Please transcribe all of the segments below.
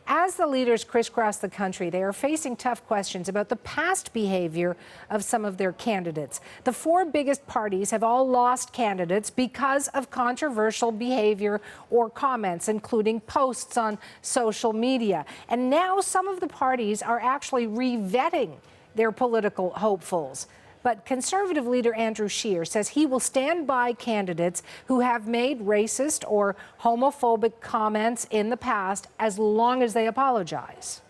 As the leaders crisscross the country, they are facing tough questions about the past behavior of some of their candidates. The four biggest parties have all lost candidates because of controversial behavior or comments, including posts on social media. And now some of the parties are actually re-vetting their political hopefuls. But Conservative leader Andrew Scheer says he will stand by candidates who have made racist or homophobic comments in the past as long as they apologize.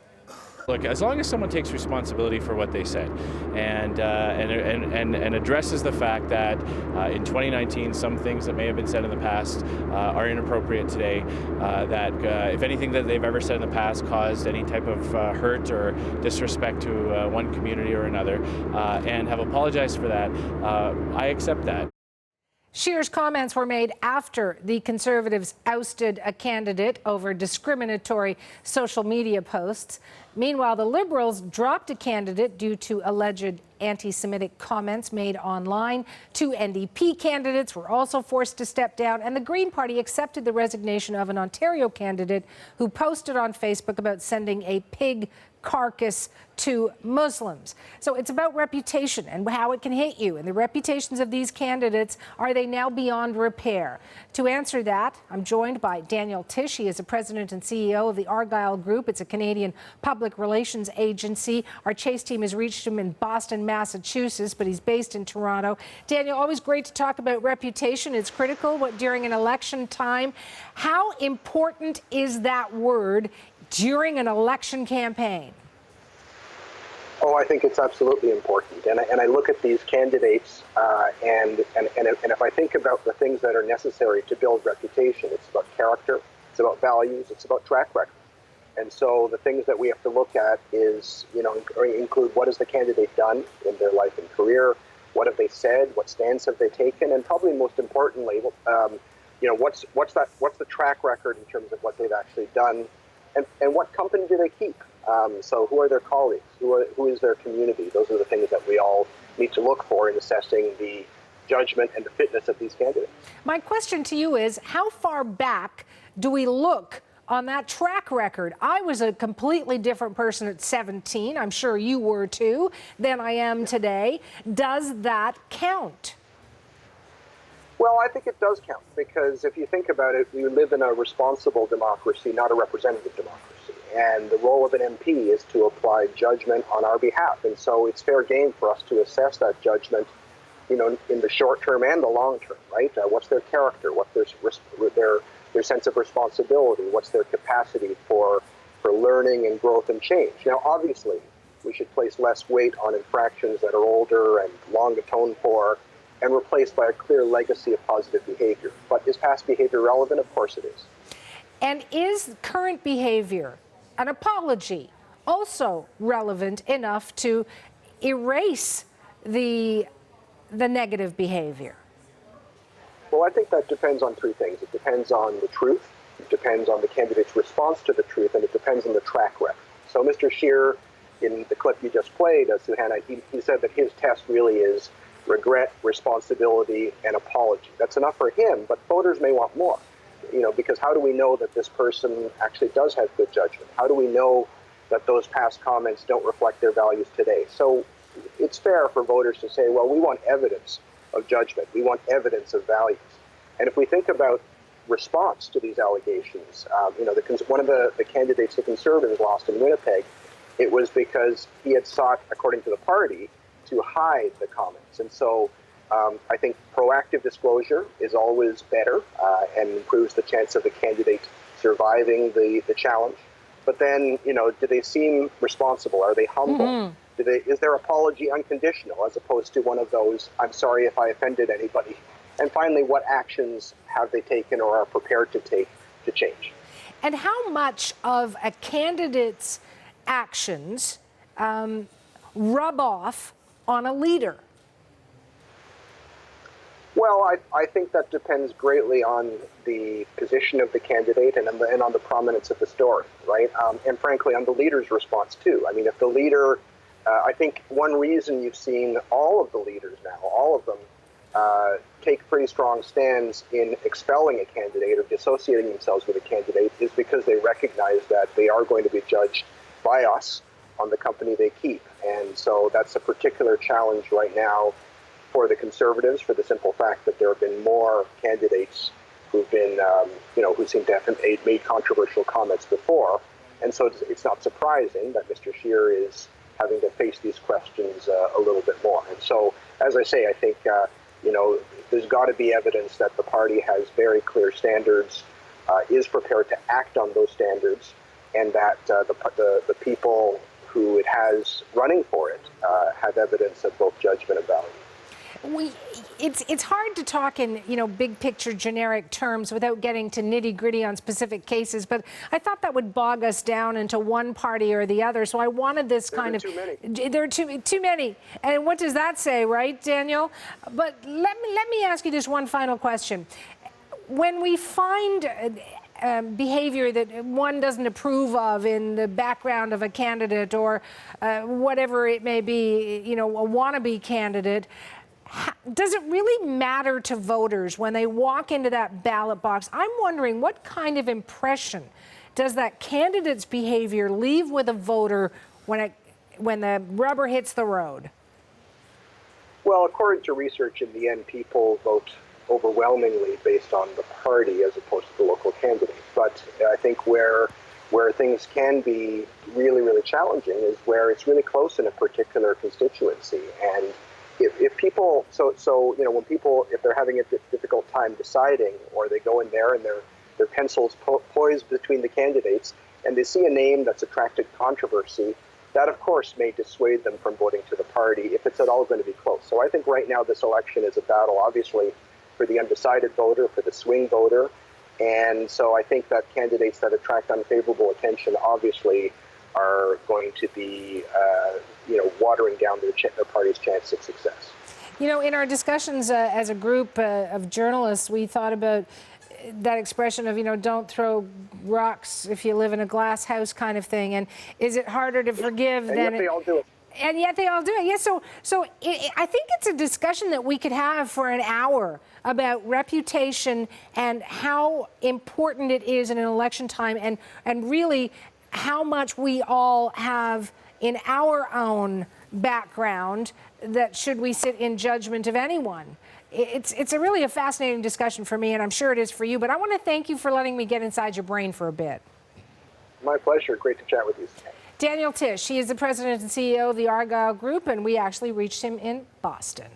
Look, as long as someone takes responsibility for what they said and addresses the fact that in 2019 some things that may have been said in the past are inappropriate today, that if anything that they've ever said in the past caused any type of hurt or disrespect to one community or another, and have apologized for that, I accept that. Scheer's comments were made after the Conservatives ousted a candidate over discriminatory social media posts. Meanwhile, the Liberals dropped a candidate due to alleged anti-Semitic comments made online. Two NDP candidates were also forced to step down, and the Green Party accepted the resignation of an Ontario candidate who posted on Facebook about sending a pig carcass to Muslims. So it's about reputation and how it can hit you. And the reputations of these candidates, are they now beyond repair? To answer that, I'm joined by Daniel Tish. He is the president and CEO of the Argyle Group. It's a Canadian public relations agency. Our Chase team has reached him in Boston, Massachusetts, but he's based in Toronto. Daniel, always great to talk about reputation. It's critical during an election time. How important is that word during an election campaign? Oh, I think it's absolutely important. And I look at these candidates, and if I think about the things that are necessary to build reputation, it's about character, it's about values, it's about track record. And so the things that we have to look at is, include what has the candidate done in their life and career, what have they said, what stands have they taken, and probably most importantly, what's the track record in terms of what they've actually done, and what company do they keep? So who are their colleagues? Who is their community? Those are the things that we all need to look for in assessing the judgment and the fitness of these candidates. My question to you is, how far back do we look on that track record? I was a completely different person at 17, I'm sure you were too, than I am today. Does that count? Well, I think it does count, because if you think about it, we live in a responsible democracy, not a representative democracy. And the role of an MP is to apply judgment on our behalf. And so it's fair game for us to assess that judgment, in the short term and the long term, right? What's their character? What's their sense of responsibility? What's their capacity for learning and growth and change? Now, obviously, we should place less weight on infractions that are older and long atoned for and replaced by a clear legacy of positive behavior. But is past behavior relevant? Of course it is. And is current behavior, an apology, also relevant enough to erase the negative behavior? Well, I think that depends on three things. It depends on the truth, it depends on the candidate's response to the truth, and it depends on the track record. So Mr. Scheer, in the clip you just played, Suhanna, he said that his test really is regret, responsibility, and apology. That's enough for him, but voters may want more. Because how do we know that this person actually does have good judgment? How do we know that those past comments don't reflect their values today? So it's fair for voters to say, well, we want evidence of judgment. We want evidence of values. And if we think about response to these allegations, one of the candidates the Conservatives lost in Winnipeg, it was because he had sought, according to the party, to hide the comments. And so I think proactive disclosure is always better and improves the chance of the candidate surviving the challenge. But then, do they seem responsible? Are they humble? Mm-hmm. Is their apology unconditional, as opposed to one of those, I'm sorry if I offended anybody? And finally, what actions have they taken or are prepared to take to change? And how much of a candidate's actions rub off on a leader? Well, I think that depends greatly on the position of the candidate and on the prominence of the story, right? And frankly, on the leader's response too. I mean, if the leader, I think one reason you've seen all of the leaders now, all of them, take pretty strong stands in expelling a candidate or dissociating themselves with a candidate is because they recognize that they are going to be judged by us on the company they keep. And so that's a particular challenge right now for the Conservatives, for the simple fact that there have been more candidates who've been, who seem to have made controversial comments before. And so it's not surprising that Mr. Scheer is having to face these questions a little bit more. And so, as I say, I think, there's got to be evidence that the party has very clear standards, is prepared to act on those standards, and that the people who it has running for it have evidence of both judgment and value. It's hard to talk in big picture generic terms without getting to nitty gritty on specific cases, but I thought that would bog us down into one party or the other. So I wanted this kind of. There are too many, and what does that say, right, Daniel? But let me ask you just one final question. When we find behavior that one doesn't approve of in the background of a candidate or whatever it may be, a wannabe candidate. Does it really matter to voters when they walk into that ballot box? I'm wondering what kind of impression does that candidate's behavior leave with a voter when the rubber hits the road? Well, according to research, in the end, people vote overwhelmingly based on the party as opposed to the local candidate. But I think where things can be really, really challenging is where it's really close in a particular constituency. And if people, when people, if they're having a difficult time deciding, or they go in there and their pencils poised between the candidates, and they see a name that's attracted controversy, that of course may dissuade them from voting to the party if it's at all going to be close. So I think right now this election is a battle, obviously, for the undecided voter, for the swing voter, and so I think that candidates that attract unfavorable attention obviously are going to be, watering down their party's chance of success. In our discussions as a group of journalists, we thought about that expression of, don't throw rocks if you live in a glass house kind of thing. And is it harder to forgive than... And yet they all do it. And yet they all do it. Yeah, so I think it's a discussion that we could have for an hour about reputation and how important it is in an election time, and really how much we all have in our own background that should we sit in judgment of anyone. It's really a fascinating discussion for me, and I'm sure it is for you, but I want to thank you for letting me get inside your brain for a bit. My pleasure. Great to chat with you. Daniel Tisch, he is the president and CEO of the Argyle Group, and we actually reached him in Boston.